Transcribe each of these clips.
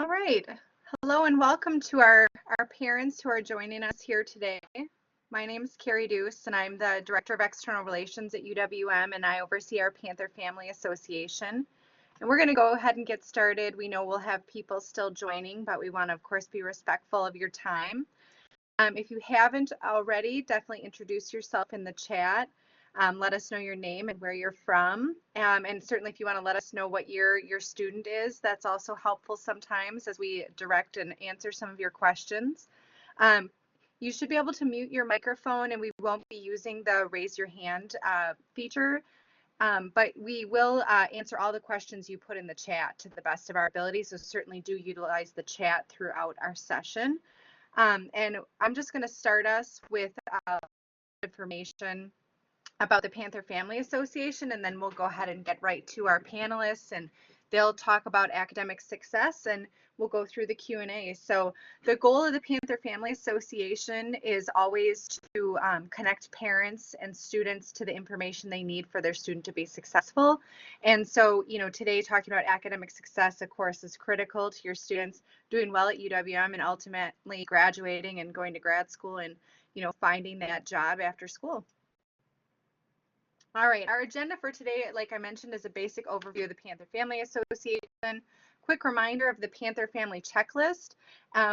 All right. Hello and welcome to our parents who are joining us here today. My name is Carrie Deuce and I'm the Director of External Relations at UWM, and I oversee our Panther Family Association. And we're going to go ahead and get started. We know we'll have people still joining, but we want to, of course, be respectful of your time. If you haven't already, definitely introduce yourself in the chat. Let us know your name and where you're from. And certainly if you want to let us know what year your student is, that's also helpful sometimes as we direct and answer some of your questions. You should be able to mute your microphone, and we won't be using the raise your hand feature, but we will answer all the questions you put in the chat to the best of our ability. So certainly do utilize the chat throughout our session. And I'm just going to start us with information about the Panther Family Association, and then we'll go ahead and get right to our panelists, and they'll talk about academic success, and we'll go through the Q&A. So the goal of the Panther Family Association is always to connect parents and students to the information they need for their student to be successful. And so, you know, today talking about academic success, of course, is critical to your students doing well at UWM and ultimately graduating and going to grad school and, you know, finding that job after school. All right, our agenda for today, like I mentioned, is a basic overview of the Panther Family Association. Quick reminder of the Panther Family Checklist.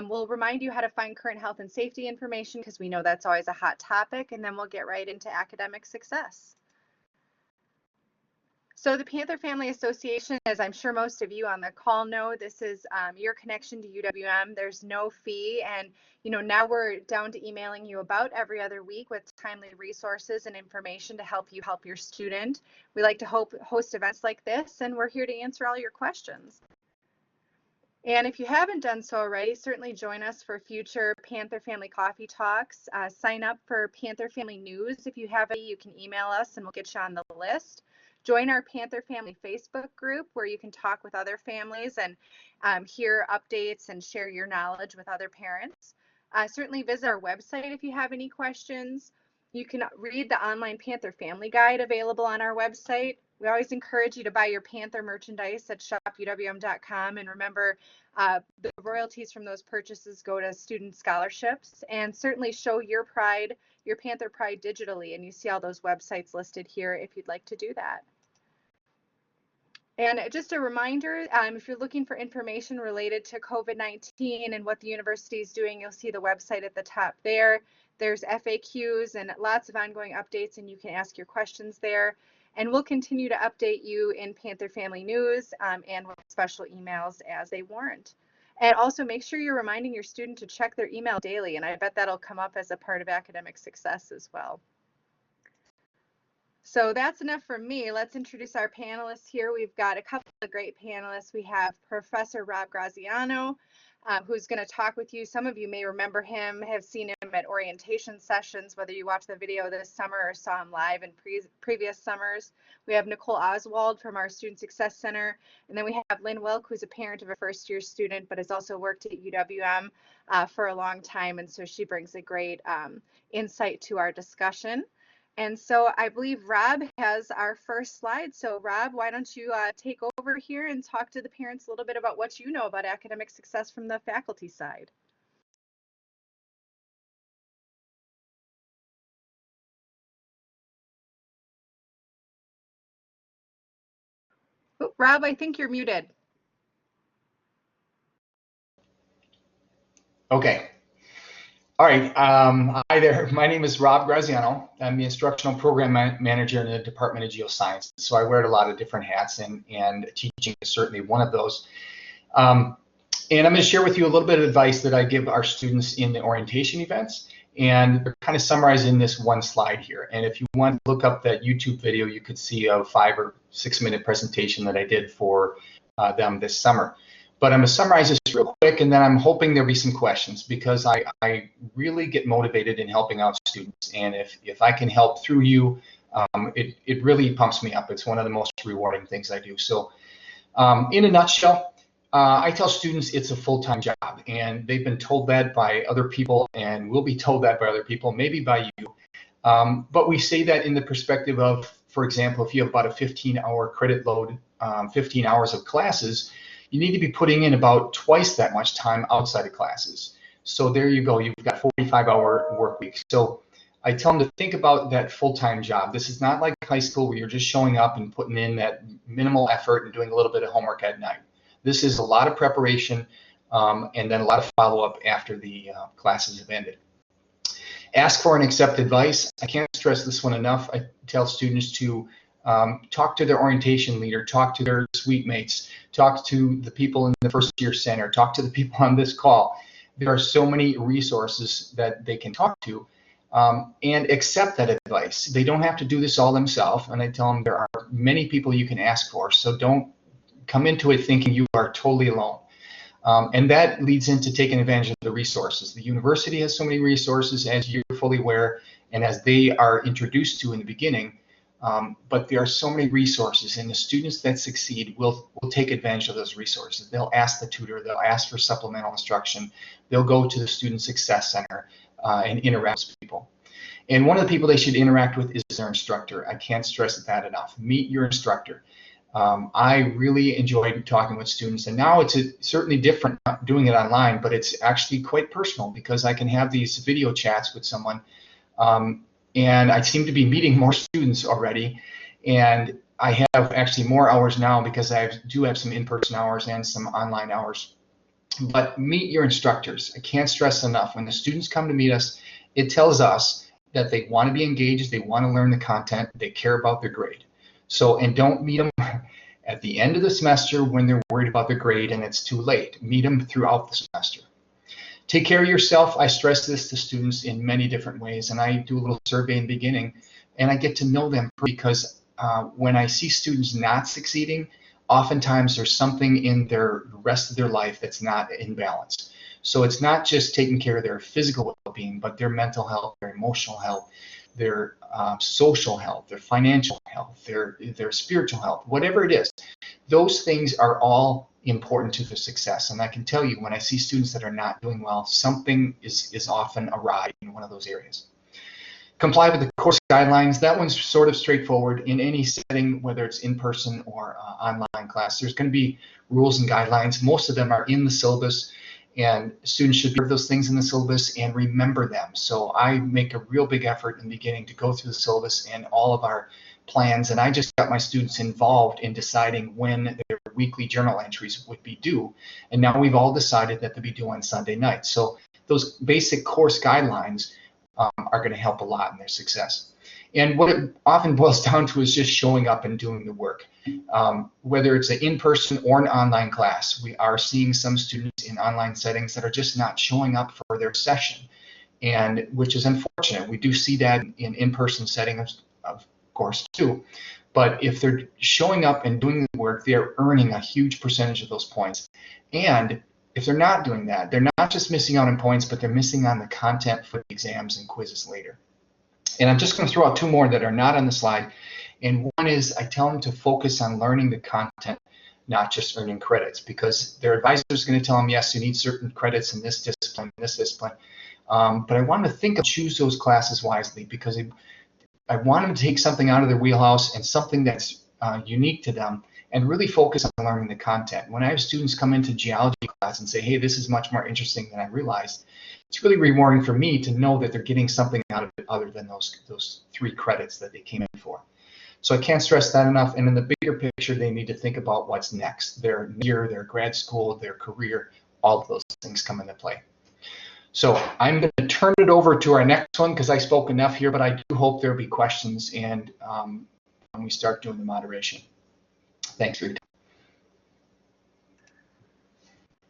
We'll remind you how to find current health and safety information because we know that's always a hot topic, and then we'll get right into academic success. So the Panther Family Association, as I'm sure most of you on the call know, this is your connection to UWM. There's no fee, and you know, now we're down to emailing you about every other week with timely resources and information to help you help your student. We like to host events like this, and we're here to answer all your questions. And if you haven't done so already, certainly join us for future Panther Family Coffee Talks. Sign up for Panther Family News. If you have any, you can email us and we'll get you on the list. Join our Panther Family Facebook group where you can talk with other families and hear updates and share your knowledge with other parents. Certainly visit our website if you have any questions. You can read the online Panther Family Guide available on our website. We always encourage you to buy your Panther merchandise at shopuwm.com, and remember the royalties from those purchases go to student scholarships. And certainly show your pride, your Panther pride digitally, and you see all those websites listed here if you'd like to do that. And just a reminder, if you're looking for information related to COVID-19 and what the university is doing, you'll see the website at the top there. There's FAQs and lots of ongoing updates, and you can ask your questions there. And we'll continue to update you in Panther Family News and with special emails as they warrant. And also make sure you're reminding your student to check their email daily, and I bet that'll come up as a part of academic success as well. So that's enough from me. Let's introduce our panelists here. We've got a couple of great panelists. We have Professor Rob Graziano, who's going to talk with you. Some of you may remember him, have seen him at orientation sessions, whether you watched the video this summer or saw him live in previous summers. We have Nicole Oswald from our Student Success Center. And then we have Lynn Wilk, who's a parent of a first-year student, but has also worked at UWM for a long time. And so she brings a great insight to our discussion. And so I believe Rob has our first slide. So Rob, why don't you take over here and talk to the parents a little bit about what you know about academic success from the faculty side. Oh, Rob, I think you're muted. Okay. All right. Hi there. My name is Rob Graziano. I'm the instructional program manager in the Department of Geoscience. So I wear a lot of different hats, and teaching is certainly one of those. And I'm going to share with you a little bit of advice that I give our students in the orientation events. And they're kind of summarized in this one slide here. And if you want to look up that YouTube video, you could see a 5 or 6 minute presentation that I did for them this summer. But I'm going to summarize this real quick, and then I'm hoping there'll be some questions, because I really get motivated in helping out students. And if I can help through you, it really pumps me up. It's one of the most rewarding things I do. So in a nutshell, I tell students it's a full-time job, and they've been told that by other people and will be told that by other people, maybe by you. But we say that in the perspective of, for example, if you have about a 15-hour credit load, 15 hours of classes, you need to be putting in about twice that much time outside of classes. So there you go, you've got 45-hour work week. So I tell them to think about that full-time job. This is not like high school where you're just showing up and putting in that minimal effort and doing a little bit of homework at night. This is a lot of preparation and then a lot of follow-up after the classes have ended. Ask for and accept advice. I can't stress this one enough. I tell students to talk to their orientation leader, talk to their suite mates, talk to the people in the first year center, talk to the people on this call. There are so many resources that they can talk to and accept that advice. They don't have to do this all themselves. And I tell them there are many people you can ask for. So don't come into it thinking you are totally alone. And that leads into taking advantage of the resources. The university has so many resources, as you're fully aware, and as they are introduced to in the beginning. But there are so many resources, and the students that succeed will take advantage of those resources. They'll ask the tutor, they'll ask for supplemental instruction, they'll go to the Student Success Center and interact with people. And one of the people they should interact with is their instructor. I can't stress that enough. Meet your instructor. I really enjoyed talking with students, and now it's certainly different doing it online, but it's actually quite personal because I can have these video chats with someone, and I seem to be meeting more students already, and I have actually more hours now because I do have some in-person hours and some online hours. But meet your instructors. I can't stress enough. When the students come to meet us, it tells us that they want to be engaged, they want to learn the content, they care about their grade. So, and don't meet them at the end of the semester when they're worried about their grade and it's too late. Meet them throughout the semester. Take care of yourself. I stress this to students in many different ways, and I do a little survey in the beginning, and I get to know them because when I see students not succeeding, oftentimes there's something in their rest of their life that's not in balance. So it's not just taking care of their physical well-being, but their mental health, their emotional health, their social health, their financial health, their spiritual health, whatever it is. Those things are all important to their success. And I can tell you when I see students that are not doing well, something is often awry in one of those areas. Comply with the course guidelines. That one's sort of straightforward. In any setting, whether it's in person or online class, there's going to be rules and guidelines. Most of them are in the syllabus, and students should hear those things in the syllabus and remember them. So I make a real big effort in the beginning to go through the syllabus and all of our plans, and I just got my students involved in deciding when their weekly journal entries would be due, and now we've all decided that they'll be due on Sunday night. So those basic course guidelines are going to help a lot in their success. And what it often boils down to is just showing up and doing the work. Whether it's an in-person or an online class, we are seeing some students in online settings that are just not showing up for their session, and which is unfortunate. We do see that in in-person settings, of course, too. But if they're showing up and doing the work, they're earning a huge percentage of those points. And if they're not doing that, they're not just missing out on points, but they're missing on the content for the exams and quizzes later. And I'm just going to throw out two more that are not on the slide. And one is I tell them to focus on learning the content, not just earning credits, because their advisor is going to tell them, yes, you need certain credits in this discipline, but I want them to think of choose those classes wisely, because I want them to take something out of their wheelhouse and something that's unique to them and really focus on learning the content. When I have students come into geology class and say, hey, this is much more interesting than I realized, it's really rewarding for me to know that they're getting something out of it other than those 3 credits that they came in for. So I can't stress that enough. And in the bigger picture, they need to think about what's next. Their year, their grad school, their career, all of those things come into play. So I'm going to turn it over to our next one because I spoke enough here, but I do hope there'll be questions and when we start doing the moderation. Thanks for your time.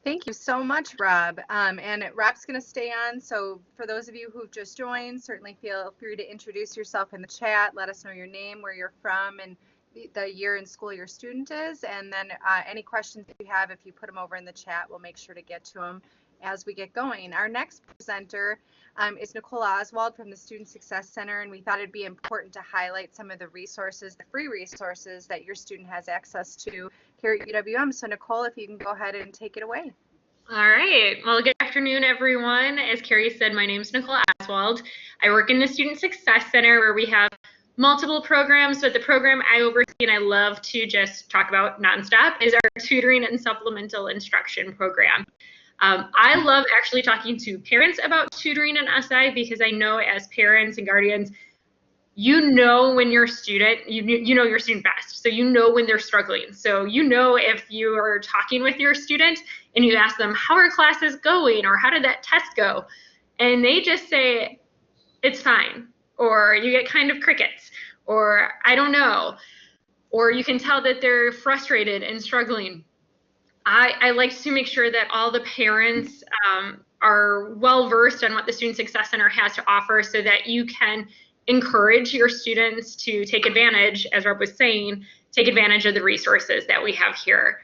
Thank you so much, Rob. And Rob's going to stay on. So for those of you who've just joined, certainly feel free to introduce yourself in the chat. Let us know your name, where you're from, and the year in school your student is. And then any questions you have, if you put them over in the chat, we'll make sure to get to them as we get going. Our next presenter is Nicole Oswald from the Student Success Center, and we thought it'd be important to highlight some of the resources, the free resources that your student has access to here at UWM. So Nicole, if you can go ahead and take it away. All right. Well, good afternoon, everyone. As Carrie said, my name is Nicole Oswald. I work in the Student Success Center, where we have multiple programs, but the program I oversee something I love to just talk about nonstop is our Tutoring and Supplemental Instruction program. I love actually talking to parents about tutoring and SI because I know as parents and guardians, you know when your student, you know your student best. So you know when they're struggling. So you know if you are talking with your student and you ask them, how are classes going? Or how did that test go? And they just say, it's fine. Or you get kind of crickets. Or I don't know. Or you can tell that they're frustrated and struggling. I like to make sure that all the parents are well versed on what the Student Success Center has to offer so that you can encourage your students to take advantage, as Rob was saying, take advantage of the resources that we have here.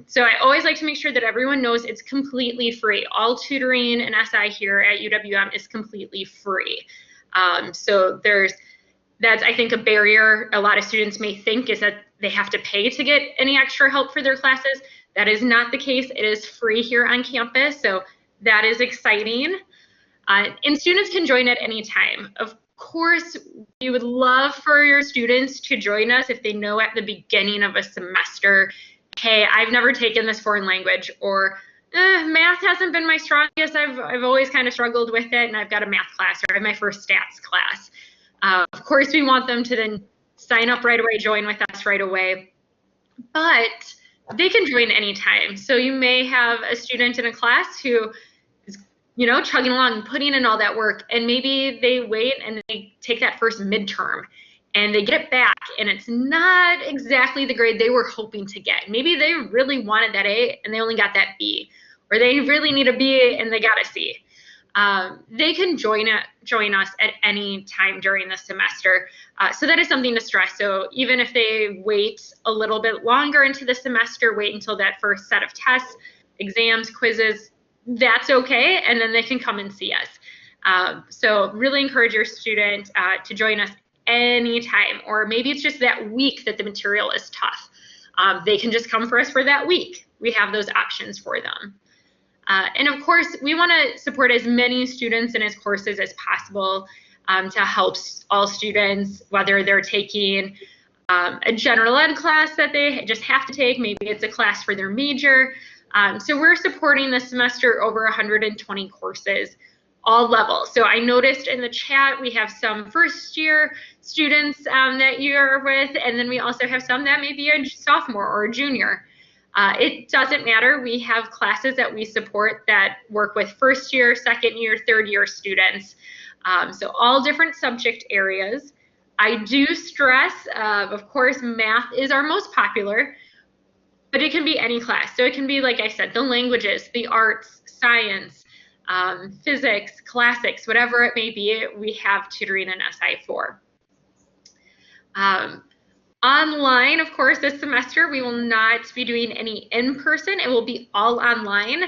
So I always like to make sure that everyone knows it's completely free. All tutoring and SI here at UWM is completely free. So that's, I think, a barrier a lot of students may think is that they have to pay to get any extra help for their classes. That is not the case. It is free here on campus, so that is exciting. And students can join at any time. Of course, we would love for your students to join us if they know at the beginning of a semester, hey, I've never taken this foreign language, or math hasn't been my strongest. I've always kind of struggled with it, and I've got a math class, or I have my first stats class. Of course, we want them to then sign up right away, join with us right away, but they can join anytime. So you may have a student in a class who is, chugging along, putting in all that work, and maybe they wait and they take that first midterm and they get it back, and it's not exactly the grade they were hoping to get. Maybe they really wanted that A and they only got that B, or they really need a B and they got a C. They can join us at any time during the semester. So that is something to stress. So even if they wait a little bit longer into the semester, wait until that first set of tests, exams, quizzes, that's okay. And then they can come and see us. So really encourage your student to join us anytime. Or maybe it's just that week that the material is tough. They can just come for us for that week. We have those options for them. And of course, we want to support as many students and as courses as possible to help all students, whether they're taking a general ed class that they just have to take, maybe it's a class for their major. So we're supporting this semester over 120 courses, all levels. So I noticed in the chat we have some first year students that you're with, and then we also have some that may be a sophomore or a junior. It doesn't matter. We have classes that we support that work with first year, second year, third year students. So all different subject areas. I do stress, of course, math is our most popular, but it can be any class. So it can be, like I said, the languages, the arts, science, physics, classics, whatever it may be, we have tutoring and SI for. Online, of course, this semester, we will not be doing any in-person. It will be all online.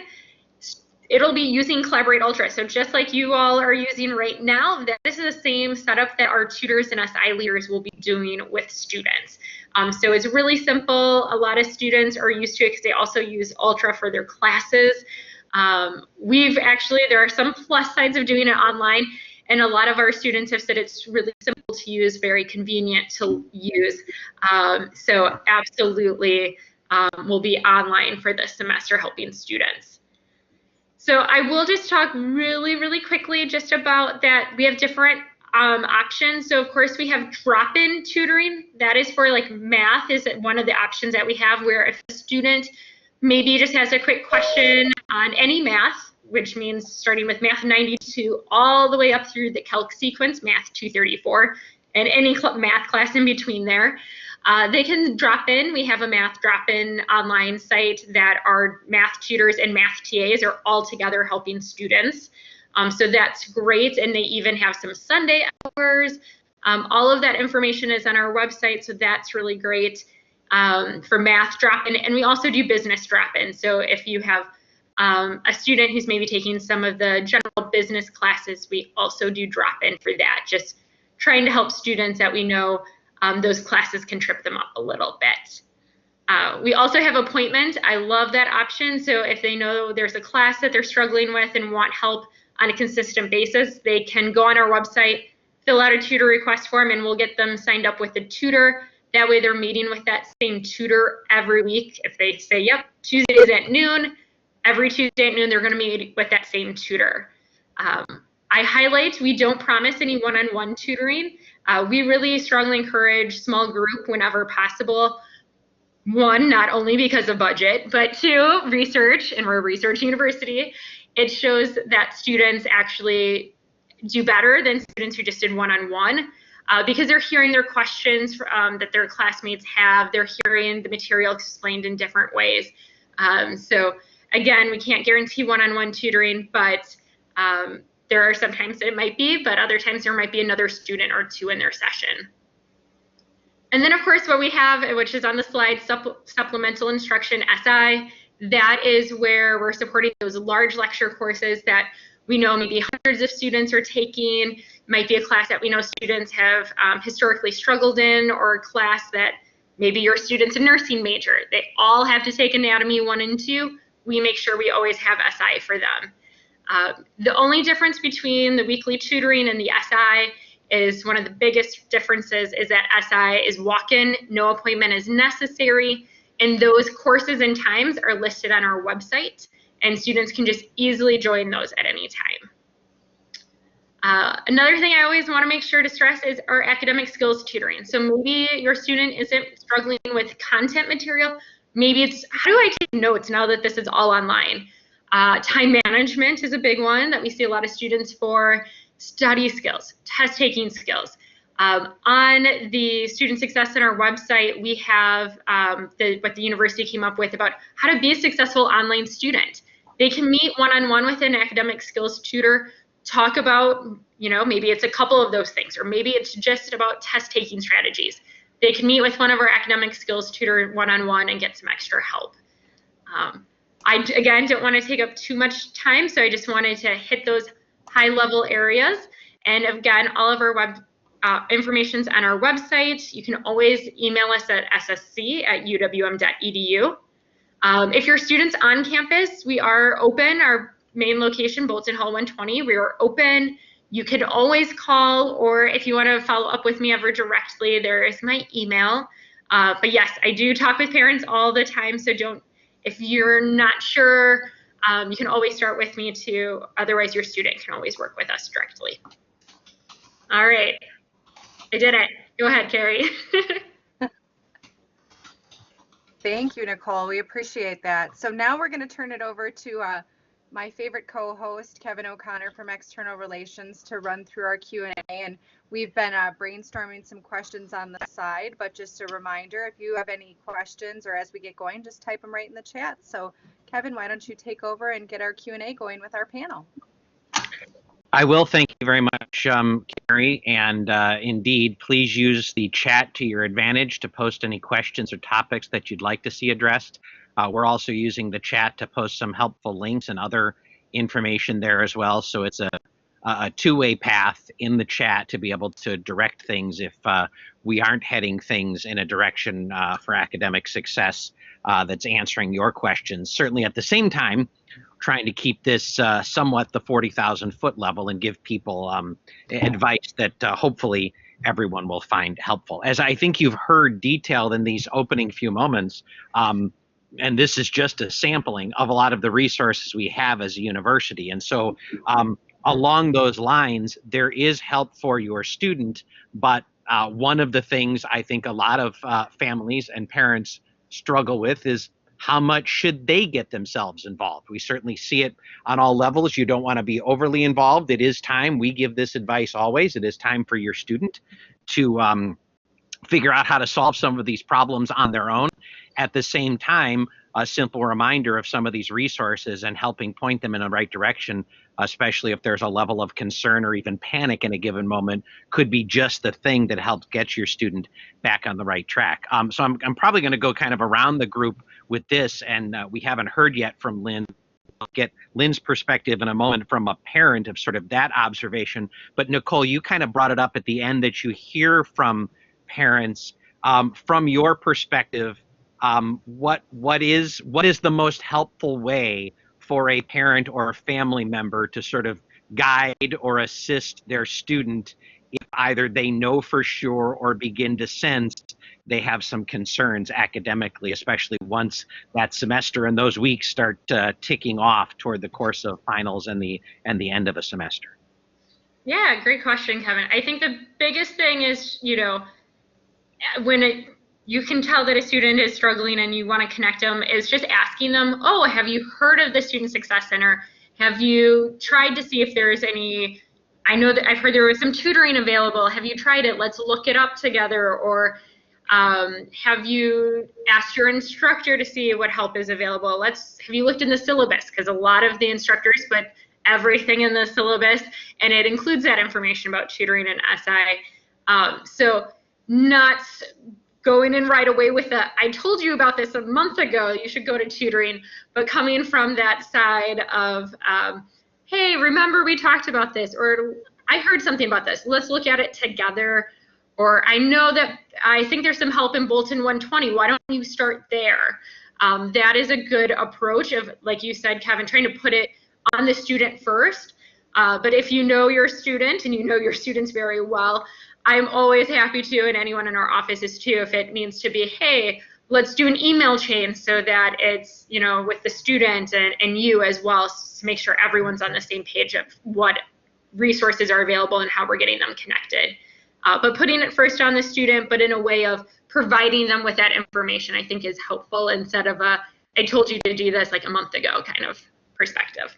It'll be using Collaborate Ultra. So just like you all are using right now, this is the same setup that our tutors and SI leaders will be doing with students. So it's really simple. A lot of students are used to it because they also use Ultra for their classes. There are some plus sides of doing it online. And a lot of our students have said it's really simple to use, very convenient to use. So absolutely we'll be online for this semester helping students. So I will just talk really, really quickly just about that. We have different options. So of course we have drop-in tutoring. That is for like math is one of the options that we have, where if a student maybe just has a quick question on any math, which means starting with Math 92 all the way up through the Calc sequence, Math 234, and any math class in between there. They can drop in. We have a math drop-in online site that our math tutors and math TAs are all together helping students. So that's great, and they even have some Sunday hours. All of that information is on our website, so that's really great for math drop-in. And we also do business drop-in. So if you have a student who's maybe taking some of the general business classes, we also do drop-in for that, just trying to help students that we know those classes can trip them up a little bit. We also have appointment. I love that option. So if they know there's a class that they're struggling with and want help on a consistent basis, they can go on our website, fill out a tutor request form, and we'll get them signed up with a tutor That way they're meeting with that same tutor every week. If they say, yep, Tuesdays at noon, every Tuesday at noon, they're going to meet with that same tutor. I highlight, we don't promise any one-on-one tutoring. We really strongly encourage small group whenever possible. One, not only because of budget, but two, research, and we're a research university. It shows that students actually do better than students who just did one-on-one because they're hearing their questions that their classmates have. They're hearing the material explained in different ways. So again, we can't guarantee one-on-one tutoring, but there are sometimes it might be, but other times there might be another student or two in their session. And then, of course, what we have, which is on the slide, Supplemental Instruction, SI, that is where we're supporting those large lecture courses that we know maybe hundreds of students are taking, might be a class that we know students have historically struggled in, or a class that maybe your student's a nursing major. They all have to take anatomy 1 and 2. We make sure we always have SI for them. The only difference between the weekly tutoring and the SI is one of the biggest differences is that SI is walk-in, no appointment is necessary, and those courses and times are listed on our website, and students can just easily join those at any time. Another thing I always want to make sure to stress is our academic skills tutoring. So maybe your student isn't struggling with content material, maybe it's how do I take notes now that this is all online? Time management is a big one that we see a lot of students for. Study skills, test-taking skills. On the Student Success Center website, we have what the university came up with about how to be a successful online student. They can meet one-on-one with an academic skills tutor, talk about, maybe it's a couple of those things, or maybe it's just about test-taking strategies. They can meet with one of our academic skills tutor one-on-one and get some extra help. I, again, don't want to take up too much time, so I just wanted to hit those high-level areas. And again, all of our web information's on our website. You can always email us at ssc@uwm.edu. If your student's on campus, we are open. Our main location, Bolton Hall 120, we are open. You can always call, or if you want to follow up with me ever directly, there is my email. But yes, I do talk with parents all the time, so if you're not sure, you can always start with me too. Otherwise, your student can always work with us directly. All right, I did it. Go ahead, Carrie. Thank you, Nicole. We appreciate that. So now we're going to turn it over to my favorite co-host, Kevin O'Connor from External Relations, to run through our Q&A. And we've been brainstorming some questions on the side, but just a reminder, if you have any questions or as we get going, just type them right in the chat. So Kevin, why don't you take over and get our Q&A going with our panel? I will. Thank you very much, Carrie. And indeed, please use the chat to your advantage to post any questions or topics that you'd like to see addressed. We're also using the chat to post some helpful links and other information there as well. So it's a two-way path in the chat to be able to direct things if we aren't heading things in a direction for academic success that's answering your questions. Certainly at the same time, trying to keep this somewhat the 40,000-foot level and give people advice that hopefully everyone will find helpful. As I think you've heard detailed in these opening few moments, and this is just a sampling of a lot of the resources we have as a university. And so along those lines, there is help for your student, but one of the things I think a lot of families and parents struggle with is how much should they get themselves involved? We certainly see it on all levels. You don't want to be overly involved. It is time. We give this advice always. It is time for your student to figure out how to solve some of these problems on their own. At the same time, a simple reminder of some of these resources and helping point them in the right direction, especially if there's a level of concern or even panic in a given moment, could be just the thing that helps get your student back on the right track. So I'm probably going to go kind of around the group with this, and we haven't heard yet from Lynn. I'll get Lynn's perspective in a moment from a parent of sort of that observation. But Nicole, you kind of brought it up at the end that you hear from parents. From your perspective, what is the most helpful way for a parent or a family member to sort of guide or assist their student if either they know for sure or begin to sense they have some concerns academically, especially once that semester and those weeks start ticking off toward the course of finals and the end of a semester? Yeah, great question, Kevin. I think the biggest thing is, when you can tell that a student is struggling and you want to connect them, is just asking them, oh, have you heard of the Student Success Center? Have you tried to see if there's any, I know that I've heard there was some tutoring available. Have you tried it? Let's look it up together. Or have you asked your instructor to see what help is available? Have you looked in the syllabus? Because a lot of the instructors put everything in the syllabus, and it includes that information about tutoring and SI. So not going in right away with I told you about this a month ago, you should go to tutoring, but coming from that side of, hey, remember we talked about this, or I heard something about this, let's look at it together. Or I know that I think there's some help in Bulletin 120. Why don't you start there? That is a good approach of, like you said, Kevin, trying to put it on the student first. But if you know your student and you know your students very well, I'm always happy to, and anyone in our office is too, if it means to be, hey, let's do an email chain so that it's, with the student and you as well, to make sure everyone's on the same page of what resources are available and how we're getting them connected. But putting it first on the student, but in a way of providing them with that information, I think is helpful, instead of I told you to do this like a month ago kind of perspective.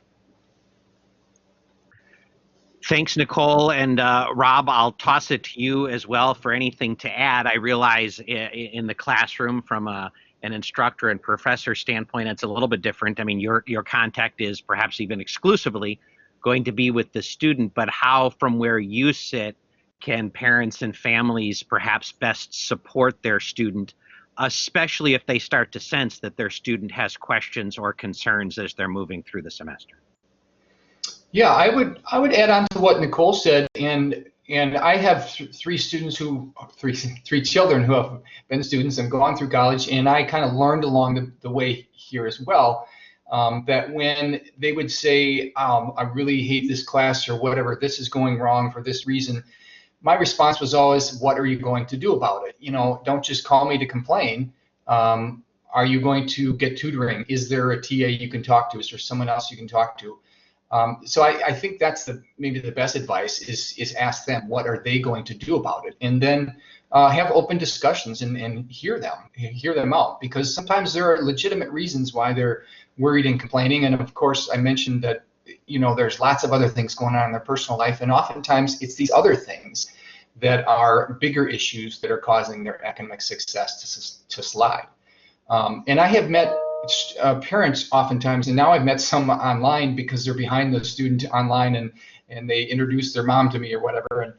Thanks, Nicole. And Rob, I'll toss it to you as well for anything to add. I realize in the classroom, from an instructor and professor standpoint, it's a little bit different. I mean, your contact is perhaps even exclusively going to be with the student, but how, from where you sit, can parents and families perhaps best support their student, especially if they start to sense that their student has questions or concerns as they're moving through the semester? Yeah, I would add on to what Nicole said, and I have three children who have been students and gone through college, and I kind of learned along the way here as well, that when they would say, I really hate this class, or whatever, this is going wrong for this reason, my response was always, what are you going to do about it? Don't just call me to complain. Are you going to get tutoring? Is there a TA you can talk to? Is there someone else you can talk to? So I think that's maybe the best advice is ask them, what are they going to do about it? And then have open discussions and hear them out, because sometimes there are legitimate reasons why they're worried and complaining. And of course, I mentioned that there's lots of other things going on in their personal life, and oftentimes it's these other things that are bigger issues that are causing their academic success to slide. And I have met parents oftentimes, and now I've met some online because they're behind the student online, and they introduce their mom to me or whatever,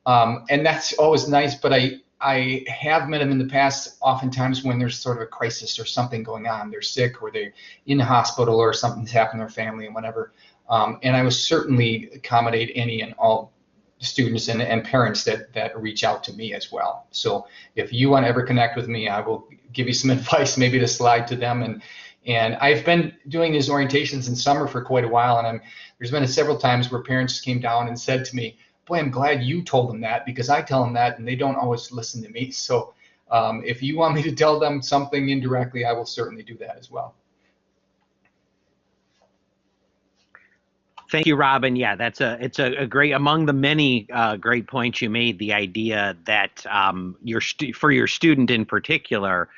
and that's always nice. But I have met them in the past, oftentimes when there's sort of a crisis or something going on, they're sick or they're in the hospital or something's happened to their family and whatever. And I will certainly accommodate any and all students and parents that reach out to me as well. So if you want to ever connect with me, I will give you some advice, maybe to slide to them. And I've been doing these orientations in summer for quite a while, and there's been several times where parents came down and said to me, boy, I'm glad you told them that, because I tell them that and they don't always listen to me. So if you want me to tell them something indirectly, I will certainly do that as well. Thank you, Robin. Yeah, it's a great, among the many great points you made, the idea that for your student in particular,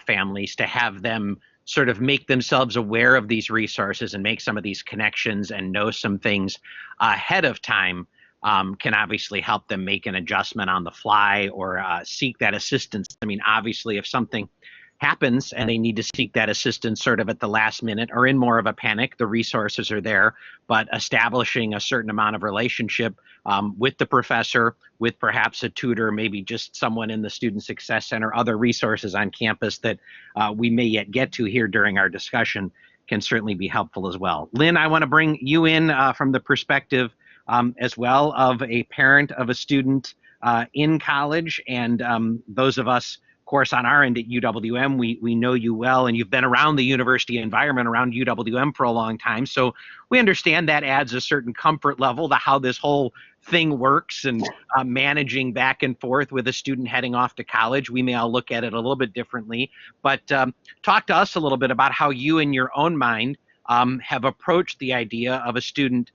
families, to have them sort of make themselves aware of these resources and make some of these connections and know some things ahead of time can obviously help them make an adjustment on the fly or seek that assistance. I mean, obviously, if something happens and they need to seek that assistance sort of at the last minute or in more of a panic, the resources are there, but establishing a certain amount of relationship with the professor, with perhaps a tutor, maybe just someone in the Student Success Center, other resources on campus that we may yet get to here during our discussion, can certainly be helpful as well. Lynn, I want to bring you in from the perspective as well of a parent of a student in college, and those of us Of course, on our end at UWM, we know you well, and you've been around the university environment around UWM for a long time. So we understand that adds a certain comfort level to how this whole thing works, and managing back and forth with a student heading off to college. We may all look at it a little bit differently, but talk to us a little bit about how you in your own mind have approached the idea of a student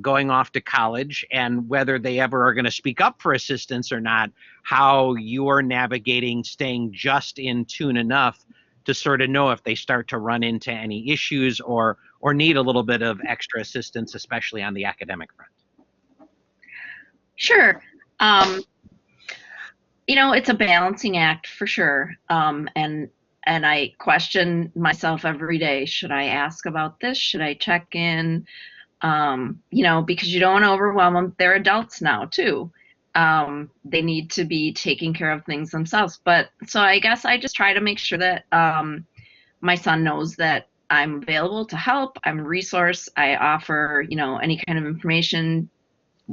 going off to college, and whether they ever are going to speak up for assistance or not, how you're navigating staying just in tune enough to sort of know if they start to run into any issues or need a little bit of extra assistance, especially on the academic front. Sure. It's a balancing act for sure. And I question myself every day. Should I ask about this? Should I check in? Because you don't want to overwhelm them. They're adults now too. They need to be taking care of things themselves. But so I guess I just try to make sure that my son knows that I'm available to help. I'm a resource. I offer, any kind of information.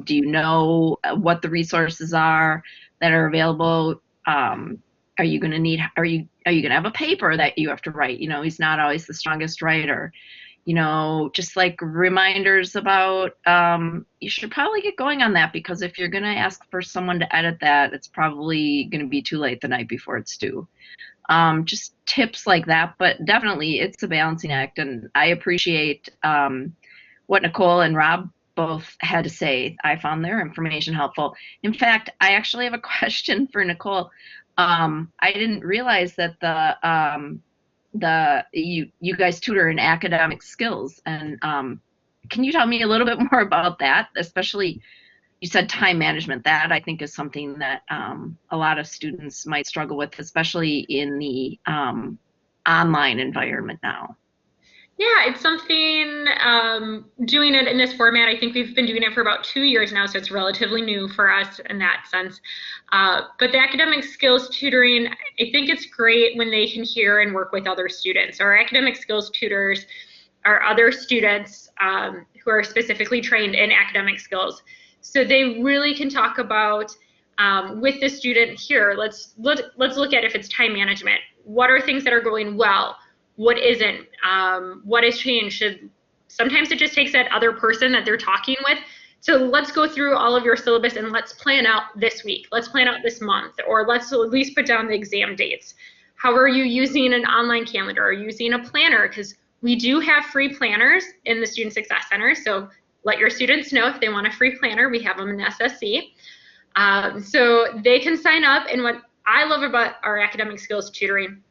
Do you know what the resources are that are available? Are you going to have a paper that you have to write? He's not always the strongest writer. Just like reminders about, you should probably get going on that, because if you're going to ask for someone to edit that, it's probably going to be too late the night before it's due. Just tips like that, but definitely it's a balancing act. And I appreciate what Nicole and Rob both had to say. I found their information helpful. In fact, I actually have a question for Nicole. I didn't realize that you guys tutor in academic skills, and can you tell me a little bit more about that? Especially, you said time management. That I think is something that a lot of students might struggle with, especially in the online environment now. Yeah, it's something, doing it in this format, I think we've been doing it for about 2 years now, so it's relatively new for us in that sense. But the academic skills tutoring, I think it's great when they can hear and work with other students. Our academic skills tutors are other students who are specifically trained in academic skills. So they really can talk about, with the student here, let's look at if it's time management. What are things that are going well? What isn't? What has changed? Sometimes it just takes that other person that they're talking with. So let's go through all of your syllabus and let's plan out this week. Let's plan out this month, or let's at least put down the exam dates. How are you using an online calendar or using a planner? Because we do have free planners in the Student Success Center. So let your students know if they want a free planner. We have them in the SSC. So they can sign up. And what I love about our academic skills tutoring,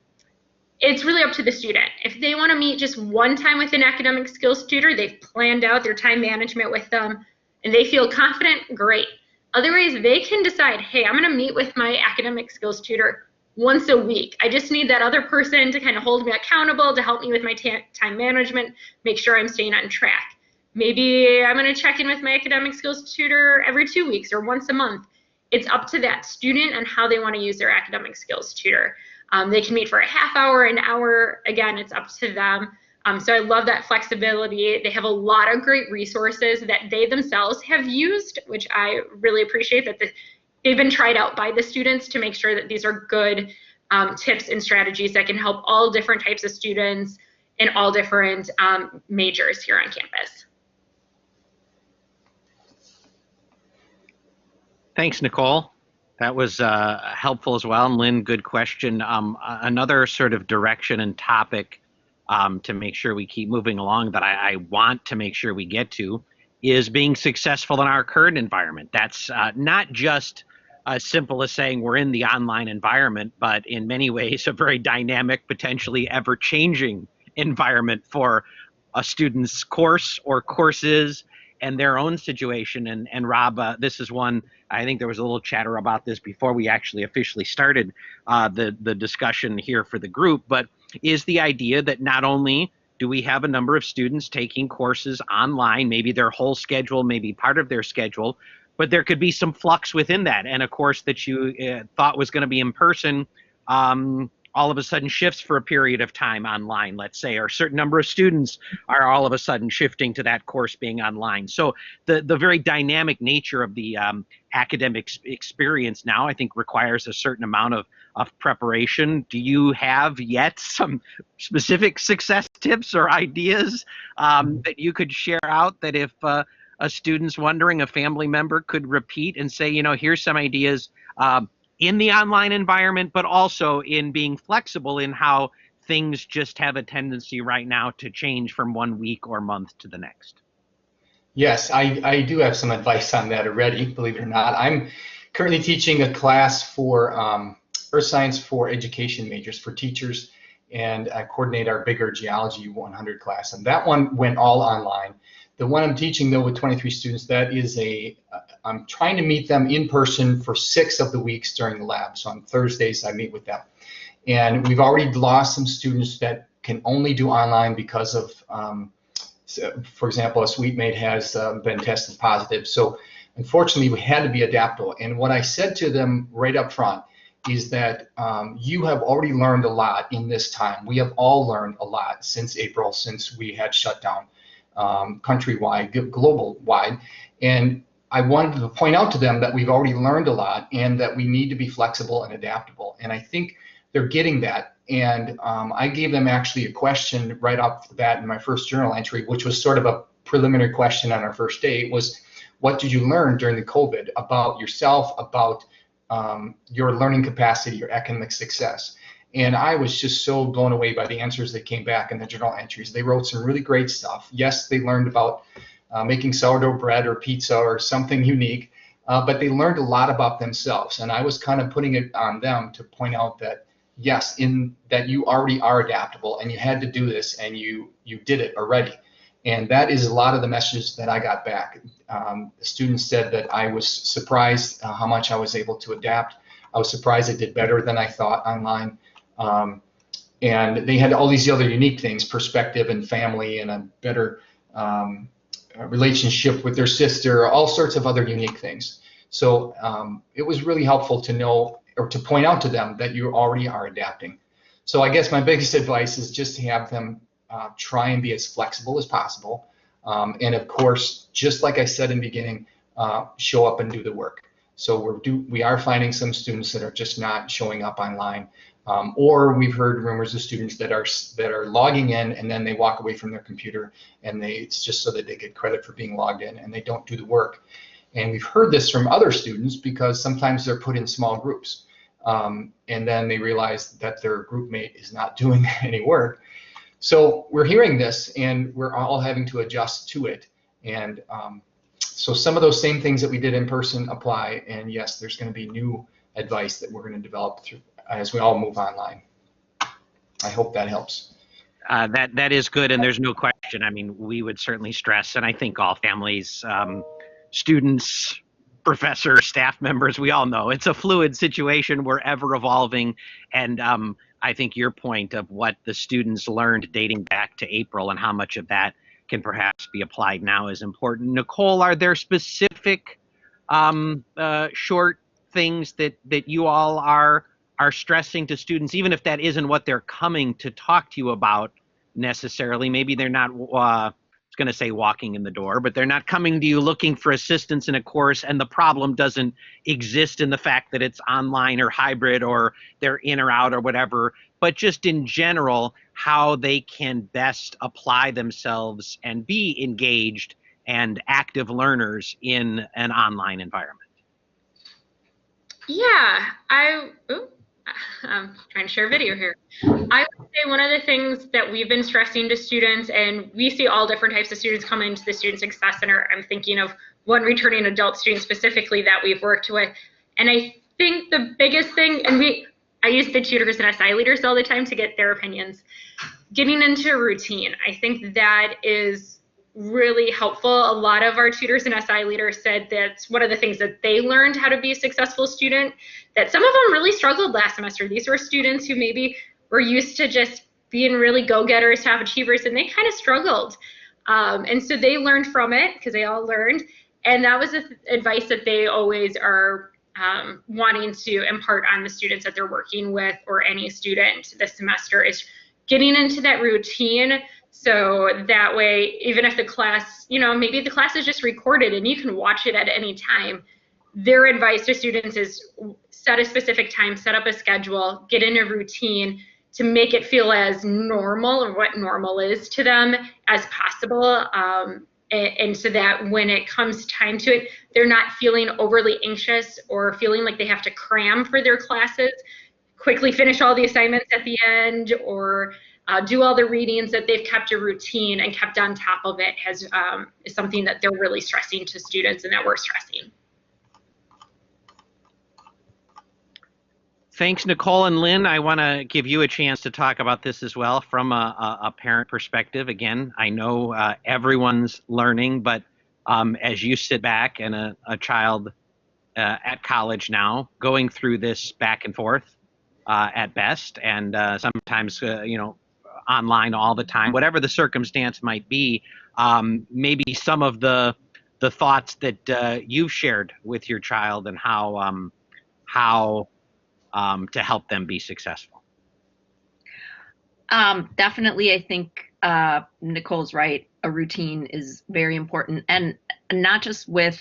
it's really up to the student. If they want to meet just one time with an academic skills tutor, they've planned out their time management with them, and they feel confident, great. Otherwise, they can decide, hey, I'm going to meet with my academic skills tutor once a week. I just need that other person to kind of hold me accountable, to help me with my time management, make sure I'm staying on track. Maybe I'm going to check in with my academic skills tutor every 2 weeks or once a month. It's up to that student and how they want to use their academic skills tutor. They can meet for a half hour, an hour. Again, it's up to them. So I love that flexibility. They have a lot of great resources that they themselves have used, which I really appreciate, that they've been tried out by the students to make sure that these are good tips and strategies that can help all different types of students in all different majors here on campus. Thanks, Nicole. That was helpful as well. And Lynn, good question. Another sort of direction and topic to make sure we keep moving along that I want to make sure we get to is being successful in our current environment. That's not just as simple as saying we're in the online environment, but in many ways a very dynamic, potentially ever-changing environment for a student's course or courses and their own situation. And Rob, this is one, I think there was a little chatter about this before we actually officially started the discussion here for the group, but is the idea that not only do we have a number of students taking courses online, maybe their whole schedule, maybe part of their schedule, but there could be some flux within that. And a course that you thought was going to be in person all of a sudden shifts for a period of time online, let's say, or a certain number of students are all of a sudden shifting to that course being online. So the very dynamic nature of the academic experience now, I think, requires a certain amount of preparation. Do you have yet some specific success tips or ideas that you could share out, that if a student's wondering, a family member could repeat and say, you know, here's some ideas in the online environment, but also in being flexible in how things just have a tendency right now to change from one week or month to the next? Yes, I do have some advice on that already, believe it or not. I'm currently teaching a class for Earth Science for education majors, for teachers, and I coordinate our bigger Geology 100 class, and that one went all online. The one I'm teaching, though, with 23 students, that is I'm trying to meet them in person for 6 of the weeks during the lab. So on Thursdays, I meet with them. And we've already lost some students that can only do online because of, for example, a suite mate has been tested positive. So unfortunately, we had to be adaptable. And what I said to them right up front is that you have already learned a lot in this time. We have all learned a lot since April, since we had shut down countrywide, global-wide. And I wanted to point out to them that we've already learned a lot and that we need to be flexible and adaptable. And I think they're getting that. And I gave them actually a question right off the bat in my first journal entry, which was sort of a preliminary question on our first day. It was, what did you learn during the COVID about yourself, about your learning capacity, your academic success? And I was just so blown away by the answers that came back in the journal entries. They wrote some really great stuff. Yes, they learned about making sourdough bread or pizza or something unique, but they learned a lot about themselves. And I was kind of putting it on them to point out that, yes, in that you already are adaptable and you had to do this and you did it already. And that is a lot of the messages that I got back. The students said that I was surprised how much I was able to adapt. I was surprised I did better than I thought online. And they had all these other unique things, perspective and family and a better relationship with their sister, all sorts of other unique things. So it was really helpful to know, or to point out to them, that you already are adapting. So I guess my biggest advice is just to have them try and be as flexible as possible. And of course, just like I said in the beginning, show up and do the work. So we are finding some students that are just not showing up online. Or we've heard rumors of students that are logging in and then they walk away from their computer and it's just so that they get credit for being logged in and they don't do the work. And we've heard this from other students because sometimes they're put in small groups and then they realize that their group mate is not doing any work. So we're hearing this and we're all having to adjust to it. And so some of those same things that we did in person apply. And yes, there's going to be new advice that we're going to develop through as we all move online. I hope that helps. That is good, and there's no question. I mean, we would certainly stress, and I think all families, students, professors, staff members, we all know it's a fluid situation. We're ever evolving, and I think your point of what the students learned dating back to April and how much of that can perhaps be applied now is important. Nicole, are there specific short things that you all are stressing to students, even if that isn't what they're coming to talk to you about necessarily? Maybe they're not, I was going to say walking in the door, but they're not coming to you looking for assistance in a course, and the problem doesn't exist in the fact that it's online or hybrid or they're in or out or whatever, but just in general, how they can best apply themselves and be engaged and active learners in an online environment. Yeah, I'm trying to share a video here. I would say one of the things that we've been stressing to students, and we see all different types of students come into the Student Success Center. I'm thinking of one returning adult student specifically that we've worked with. And I think the biggest thing, and I use the tutors and SI leaders all the time to get their opinions, getting into a routine. I think that is really helpful. A lot of our tutors and SI leaders said that's one of the things that they learned how to be a successful student, that some of them really struggled last semester. These were students who maybe were used to just being really go-getters, top achievers, and they kind of struggled. And so they learned from it because they all learned. And that was the advice that they always are wanting to impart on the students that they're working with, or any student this semester, is getting into that routine. So that way, even if the class, maybe the class is just recorded and you can watch it at any time, their advice to students is set a specific time, set up a schedule, get in a routine to make it feel as normal, or what normal is to them, as possible. And so that when it comes time to it, they're not feeling overly anxious or feeling like they have to cram for their classes, quickly finish all the assignments at the end, or do all the readings, that they've kept a routine and kept on top of it is something that they're really stressing to students, and that we're stressing. Thanks, Nicole and Lynn. I want to give you a chance to talk about this as well from a parent perspective. Again, I know everyone's learning, but as you sit back and a child at college now, going through this back and forth at best, and sometimes online all the time, whatever the circumstance might be, maybe some of the thoughts that you've shared with your child, and how to help them be successful. Definitely, I think Nicole's right. A routine is very important, and not just with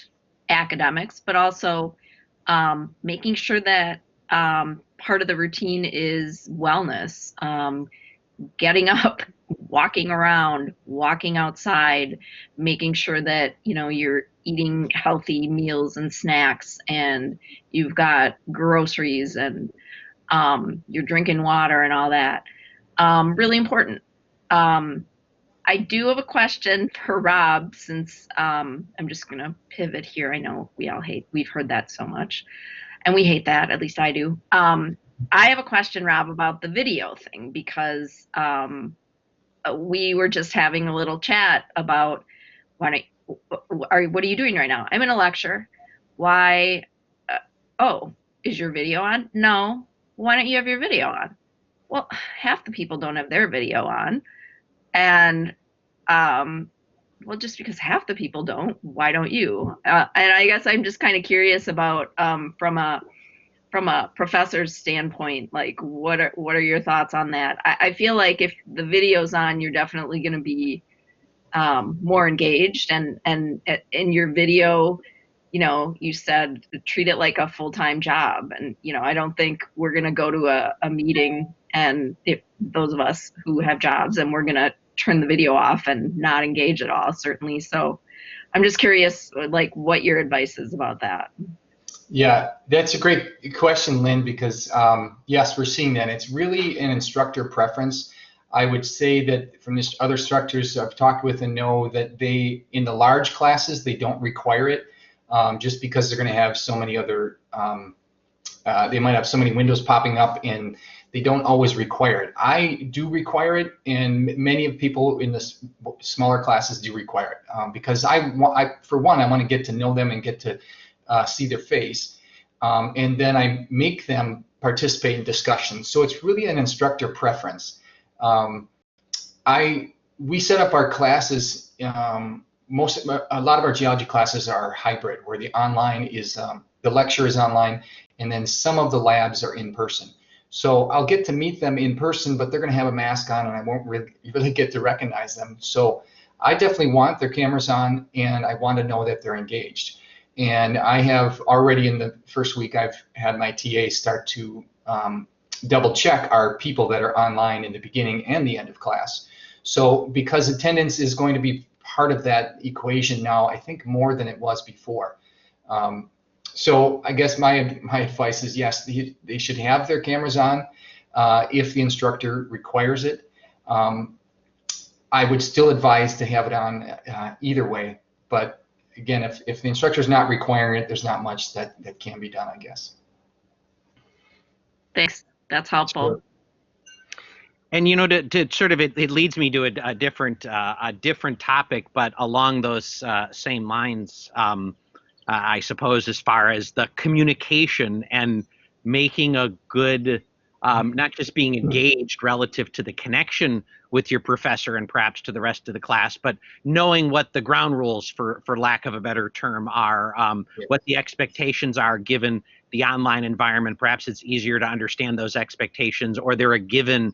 academics, but also making sure that part of the routine is wellness. Getting up, walking around, walking outside, making sure that you're eating healthy meals and snacks, and you've got groceries, and you're drinking water and all that. Really important. I do have a question for Rob, since I'm just going to pivot here. I know we've heard that so much, and we hate that, at least I do. I have a question, Rob, about the video thing, because we were just having a little chat about what are you doing right now? I'm in a lecture. Why? Oh, is your video on? No. Why don't you have your video on? Well, half the people don't have their video on. And, well, just because half the people don't, why don't you? And I guess I'm just kind of curious about, from a professor's standpoint, like, what are your thoughts on that? I feel like if the video's on, you're definitely going to be more engaged, and in your video, you said treat it like a full-time job, and I don't think we're going to go to a meeting, and if those of us who have jobs, and we're going to turn the video off and not engage at all, certainly. So I'm just curious, like, what your advice is about that. Yeah, that's a great question, Lynn, because yes, we're seeing that. It's really an instructor preference. I would say that from the other instructors I've talked with and know that they, in the large classes, they don't require it, just because they're going to have so many other, they might have so many windows popping up, and they don't always require it. I do require it, and many of people in the smaller classes do require it, because for one, I want to get to know them and get to see their face, and then I make them participate in discussions. So it's really an instructor preference. We set up our classes. A lot of our geology classes are hybrid, where the online is the lecture is online, and then some of the labs are in person. So I'll get to meet them in person, but they're going to have a mask on, and I won't really get to recognize them. So I definitely want their cameras on, and I want to know that they're engaged. And I have already, in the first week, I've had my TA start to double check our people that are online in the beginning and the end of class. So because attendance is going to be part of that equation now, I think more than it was before. So I guess my advice is, yes, they should have their cameras on if the instructor requires it. I would still advise to have it on either way, but again, if the instructor is not requiring it, there's not much that can be done, I guess. Thanks. That's helpful. Sure. And to sort of it leads me to a different topic, but along those same lines, I suppose, as far as the communication and making a good not just being engaged relative to the connection with your professor and perhaps to the rest of the class, but knowing what the ground rules, for lack of a better term, are, what the expectations are given the online environment. Perhaps it's easier to understand those expectations, or they're a given.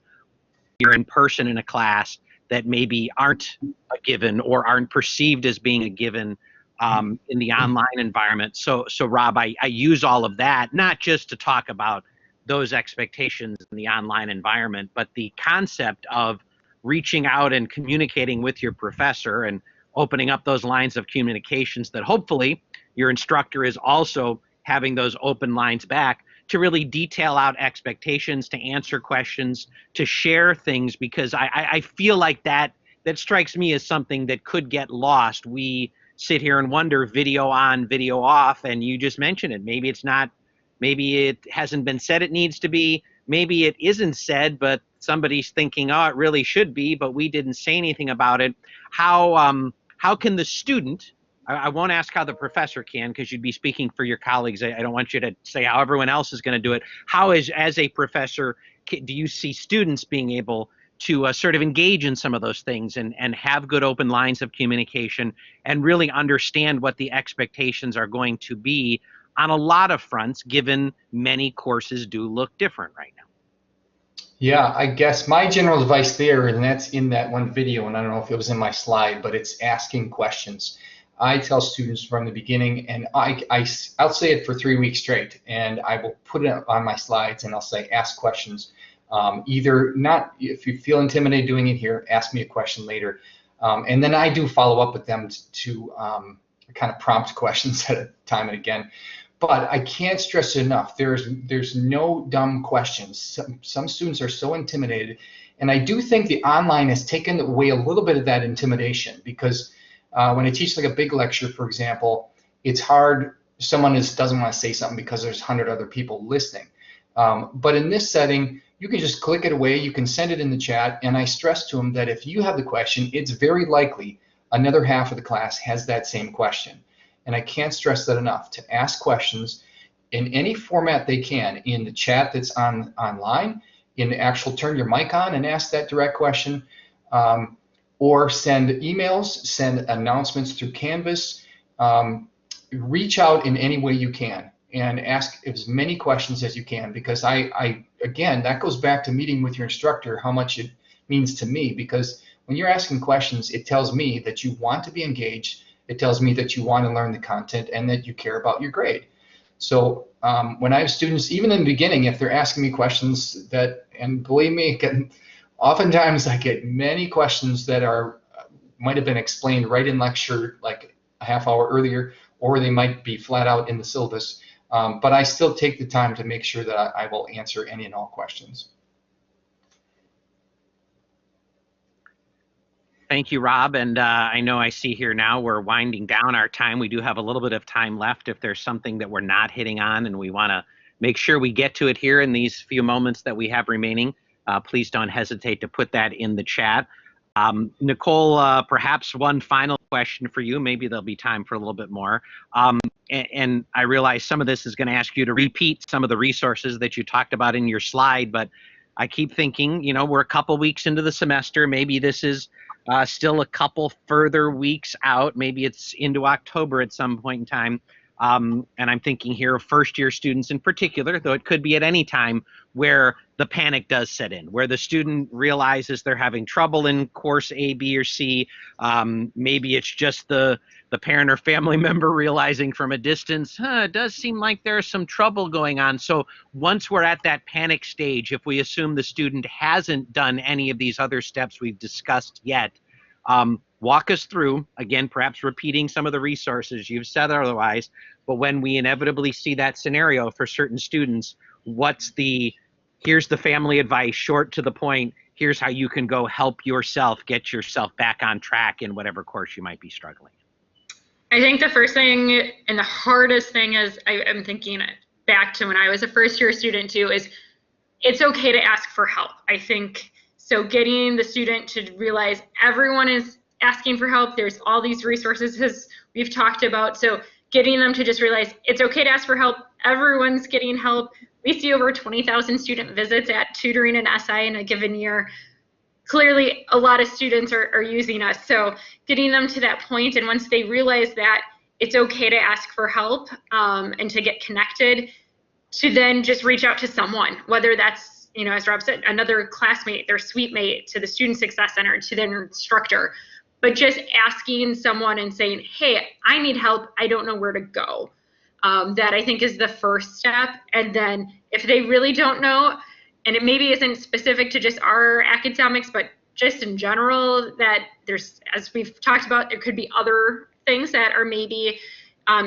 You're in person in a class that maybe aren't a given or aren't perceived as being a given in the online environment. So Rob, I use all of that not just to talk about those expectations in the online environment, but the concept of reaching out and communicating with your professor and opening up those lines of communications that hopefully your instructor is also having those open lines back to really detail out expectations, to answer questions, to share things, because I feel like that strikes me as something that could get lost. We sit here and wonder, video on, video off, and you just mentioned it. Maybe it's not, maybe it hasn't been said it needs to be, maybe it isn't said, but somebody's thinking, oh, it really should be, but we didn't say anything about it. How can the student, I won't ask how the professor can, because you'd be speaking for your colleagues. I don't want you to say how everyone else is going to do it. How, as a professor, do you see students being able to sort of engage in some of those things and have good open lines of communication and really understand what the expectations are going to be on a lot of fronts, given many courses do look different right now? Yeah, I guess my general advice there, and that's in that one video, and I don't know if it was in my slide, but it's asking questions. I tell students from the beginning, and I'll say it for 3 weeks straight, and I will put it on my slides, and I'll say, ask questions. Either not, if you feel intimidated doing it here, ask me a question later. And then I do follow up with them to kind of prompt questions at a time and again. But I can't stress it enough. There's no dumb questions. Some students are so intimidated, and I do think the online has taken away a little bit of that intimidation, because when I teach like a big lecture, for example, it's hard. Someone doesn't want to say something because there's 100 other people listening. But in this setting, you can just click it away. You can send it in the chat. And I stress to them that if you have the question, it's very likely another half of the class has that same question. And I can't stress that enough, to ask questions in any format they can, in the chat that's online, in the actual turn your mic on and ask that direct question. Or send emails, send announcements through Canvas, reach out in any way you can and ask as many questions as you can, because again, that goes back to meeting with your instructor, how much it means to me, because when you're asking questions, it tells me that you want to be engaged, it tells me that you want to learn the content and that you care about your grade. So when I have students, even in the beginning, if they're asking me questions and believe me, oftentimes I get many questions that might have been explained right in lecture like a half hour earlier, or they might be flat out in the syllabus. But I still take the time to make sure that I will answer any and all questions. Thank you, Rob. And I know I see here now we're winding down our time. We do have a little bit of time left. If there's something that we're not hitting on and we want to make sure we get to it here in these few moments that we have remaining, please don't hesitate to put that in the chat. Nicole, perhaps one final question for you. Maybe there'll be time for a little bit more. And I realize some of this is going to ask you to repeat some of the resources that you talked about in your slide, but I keep thinking, we're a couple weeks into the semester. Maybe this is still a couple further weeks out. Maybe it's into October at some point in time. And I'm thinking here of first-year students in particular, though it could be at any time, where the panic does set in, where the student realizes they're having trouble in course A, B, or C. Maybe it's just the parent or family member realizing from a distance, it does seem like there's some trouble going on. So once we're at that panic stage, if we assume the student hasn't done any of these other steps we've discussed yet, walk us through, again, perhaps repeating some of the resources you've said otherwise, but when we inevitably see that scenario for certain students, here's the family advice, short to the point, here's how you can go help yourself, get yourself back on track in whatever course you might be struggling in. I think the first thing and the hardest thing is, I'm thinking back to when I was a first-year student too, is it's okay to ask for help. I think so, getting the student to realize everyone is asking for help. There's all these resources as we've talked about. So getting them to just realize it's okay to ask for help. Everyone's getting help. We see over 20,000 student visits at Tutoring and SI in a given year. Clearly, a lot of students are using us. So getting them to that point, and once they realize that it's okay to ask for help and to get connected, to then just reach out to someone, whether that's, you know, as Rob said, another classmate, their suite mate, to the Student Success Center, to their instructor, but just asking someone and saying, hey, I need help, I don't know where to go. That I think is the first step. And then if they really don't know, and it maybe isn't specific to just our academics, but just in general, that there's, as we've talked about, there could be other things that are maybe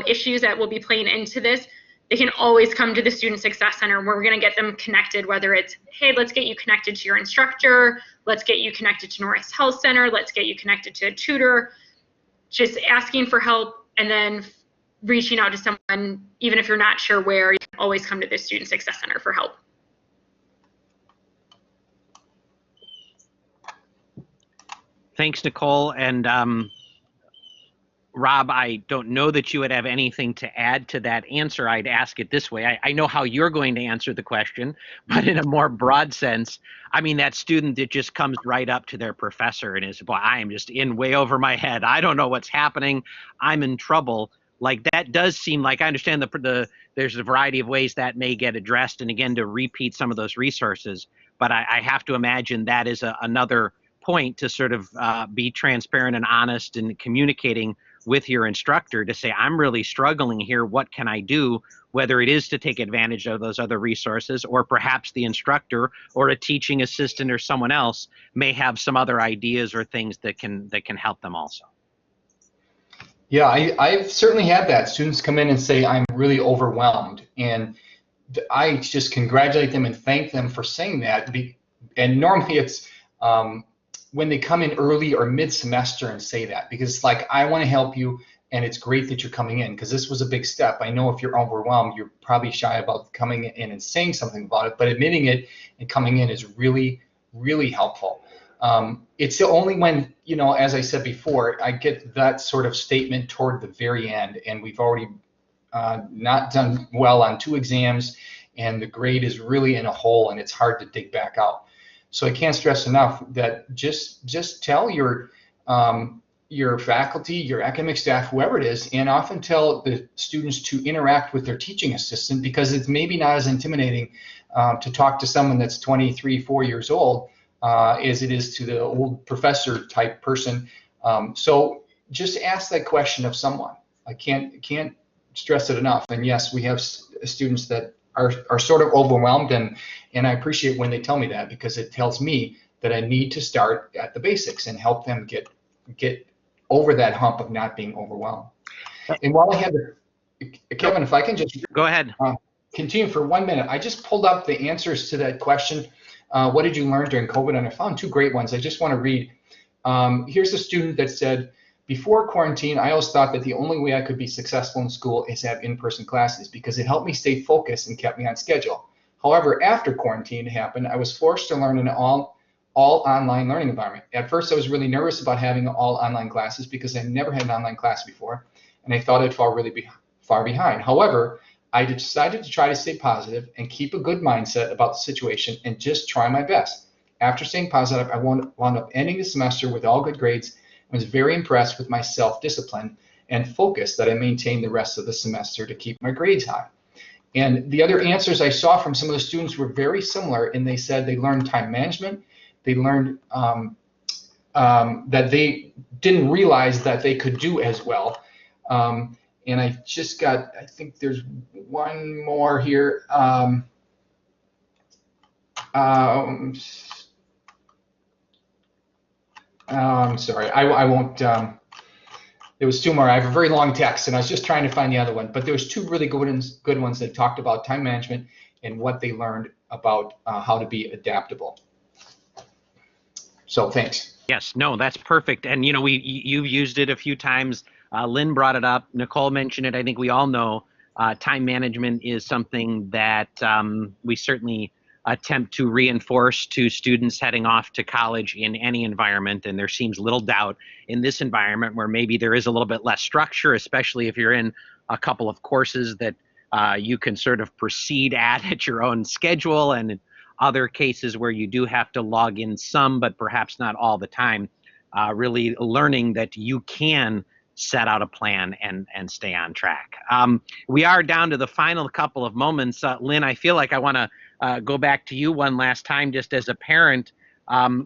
issues that will be playing into this. They can always come to the Student Success Center where we're going to get them connected, whether it's, hey, let's get you connected to your instructor, let's get you connected to Norris Health Center, let's get you connected to a tutor, just asking for help and then reaching out to someone, even if you're not sure where, you can always come to the Student Success Center for help. Thanks, Nicole. And Rob, I don't know that you would have anything to add to that answer. I'd ask it this way. I know how you're going to answer the question, but in a more broad sense, I mean, that student that just comes right up to their professor and is, boy, I am just in way over my head. I don't know what's happening. I'm in trouble. Like, that does seem like, I understand there's a variety of ways that may get addressed. And again, to repeat some of those resources, but I have to imagine that is another point to sort of be transparent and honest and communicating with your instructor to say, I'm really struggling here. What can I do? Whether it is to take advantage of those other resources, or perhaps the instructor or a teaching assistant or someone else may have some other ideas or things that can help them also. Yeah, I've certainly had that. Students come in and say, I'm really overwhelmed. And I just congratulate them and thank them for saying that. And normally it's when they come in early or mid-semester and say that, because it's like, I want to help you, and it's great that you're coming in, because this was a big step. I know if you're overwhelmed, you're probably shy about coming in and saying something about it, but admitting it and coming in is really, really helpful. It's the only when, you know, as I said before, I get that sort of statement toward the very end, and we've already not done well on 2 exams, and the grade is really in a hole, and it's hard to dig back out. So I can't stress enough that just tell your faculty, your academic staff, whoever it is, and often tell the students to interact with their teaching assistant, because it's maybe not as intimidating to talk to someone that's 23, 4 years old as it is to the old professor type person. So just ask that question of someone. I can't stress it enough. And yes, we have students that are sort of overwhelmed, and I appreciate when they tell me that, because it tells me that I need to start at the basics and help them get over that hump of not being overwhelmed. And while I have Kevin, if I can just go ahead, continue for 1 minute. I just pulled up the answers to that question. What did you learn during COVID? And I found 2 great ones. I just want to read. Here's a student that said, before quarantine, I always thought that the only way I could be successful in school is to have in-person classes, because it helped me stay focused and kept me on schedule. However, after quarantine happened, I was forced to learn in an all online learning environment. At first, I was really nervous about having all online classes, because I never had an online class before, and I thought I'd fall really far behind. However, I decided to try to stay positive and keep a good mindset about the situation and just try my best. After staying positive, I wound up ending the semester with all good grades. I was very impressed with my self-discipline and focus that I maintained the rest of the semester to keep my grades high. And the other answers I saw from some of the students were very similar, and they said they learned time management. They learned that they didn't realize that they could do as well. And I just got, I think there's one more here. I'm sorry, I won't, there was 2 more. I have a very long text, and I was just trying to find the other one, but there was 2 really good ones that talked about time management and what they learned about how to be adaptable. So thanks. Yes, no, that's perfect. And, you know, you've used it a few times. Lynn brought it up. Nicole mentioned it. I think we all know time management is something that we certainly attempt to reinforce to students heading off to college in any environment. And there seems little doubt in this environment where maybe there is a little bit less structure, especially if you're in a couple of courses that you can sort of proceed at your own schedule, and in other cases where you do have to log in some, but perhaps not all the time, really learning that you can set out a plan and stay on track. We are down to the final couple of moments. Lynn, I feel like I want to go back to you one last time, just as a parent,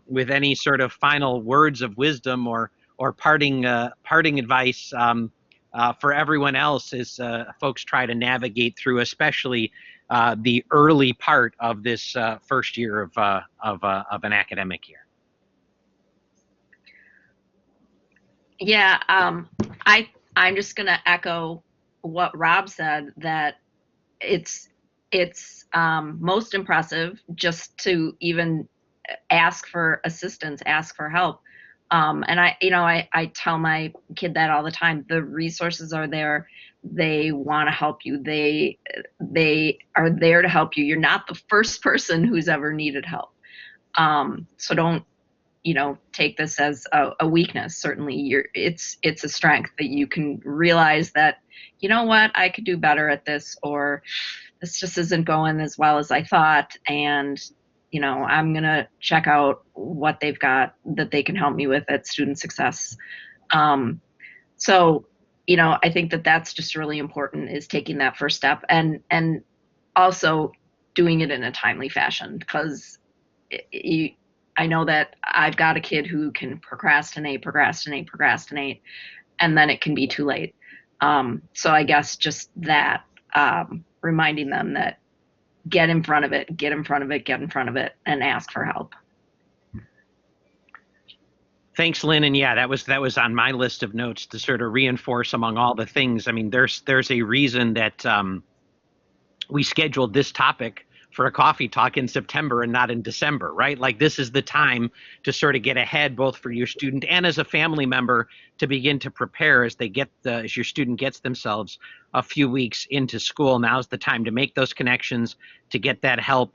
with any sort of final words of wisdom or parting advice for everyone else as folks try to navigate through, especially the early part of this first year of an academic year. Yeah, I'm just going to echo what Rob said, that it's most impressive just to even ask for assistance, ask for help. And I tell my kid that all the time. The resources are there. They want to help you. They are there to help you. You're not the first person who's ever needed help. So don't, take this as a weakness. Certainly it's a strength that you can realize that, you know what, I could do better at this, or this just isn't going as well as I thought. And, I'm going to check out what they've got that they can help me with at Student Success. So, I think that that's just really important, is taking that first step, and also doing it in a timely fashion, because I know that I've got a kid who can procrastinate, and then it can be too late. So I guess just that, reminding them that get in front of it, and ask for help. Thanks, Lynn. And yeah, that was on my list of notes to sort of reinforce among all the things. I mean, there's a reason that we scheduled this topic for a coffee talk in September and not in December, right? Like, this is the time to sort of get ahead, both for your student and as a family member, to begin to prepare as as your student gets themselves a few weeks into school. Now's the time to make those connections, to get that help.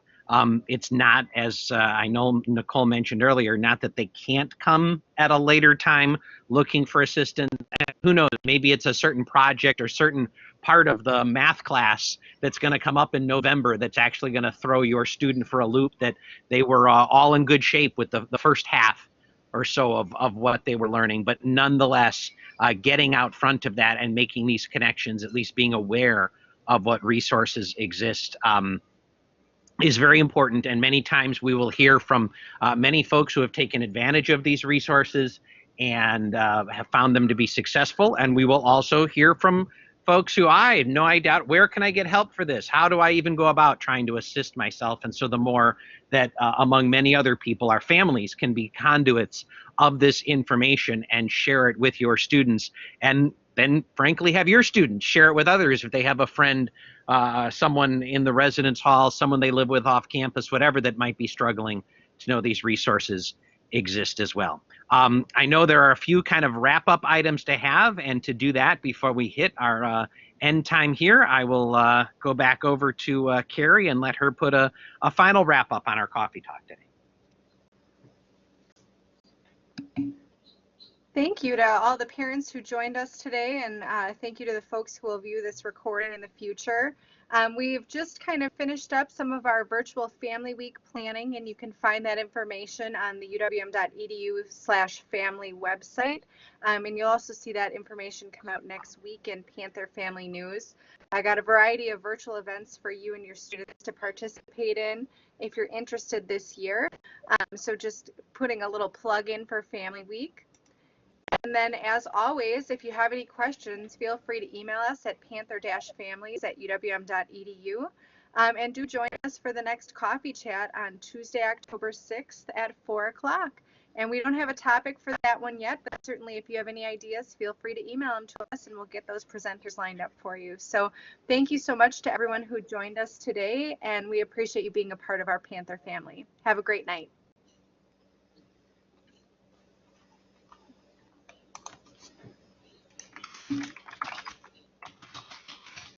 It's not, as I know Nicole mentioned earlier, not that they can't come at a later time looking for assistance. Who knows, maybe it's a certain project or certain part of the math class that's going to come up in November that's actually going to throw your student for a loop, that they were all in good shape with the first half or so of what they were learning. But nonetheless, getting out front of that and making these connections, at least being aware of what resources exist, is very important. And many times we will hear from many folks who have taken advantage of these resources and have found them to be successful. And we will also hear from folks who, I have no idea, where can I get help for this? How do I even go about trying to assist myself? And so the more that among many other people, our families can be conduits of this information and share it with your students, and then frankly have your students share it with others if they have a friend, someone in the residence hall, someone they live with off campus, whatever, that might be struggling, to know these resources exist as well. I know there are a few kind of wrap-up items to have, and to do that before we hit our end time here, I will go back over to Carrie and let her put a final wrap-up on our coffee talk today. Thank you to all the parents who joined us today, and thank you to the folks who will view this recording in the future. We've just kind of finished up some of our virtual Family Week planning, and you can find that information on the uwm.edu/family website. And you'll also see that information come out next week in Panther Family News. I got a variety of virtual events for you and your students to participate in if you're interested this year. So just putting a little plug in for Family Week. And then, as always, if you have any questions, feel free to email us at panther-families@uwm.edu. And do join us for the next coffee chat on Tuesday, October 6th at 4 o'clock. And we don't have a topic for that one yet, but certainly if you have any ideas, feel free to email them to us and we'll get those presenters lined up for you. So thank you so much to everyone who joined us today, and we appreciate you being a part of our Panther family. Have a great night.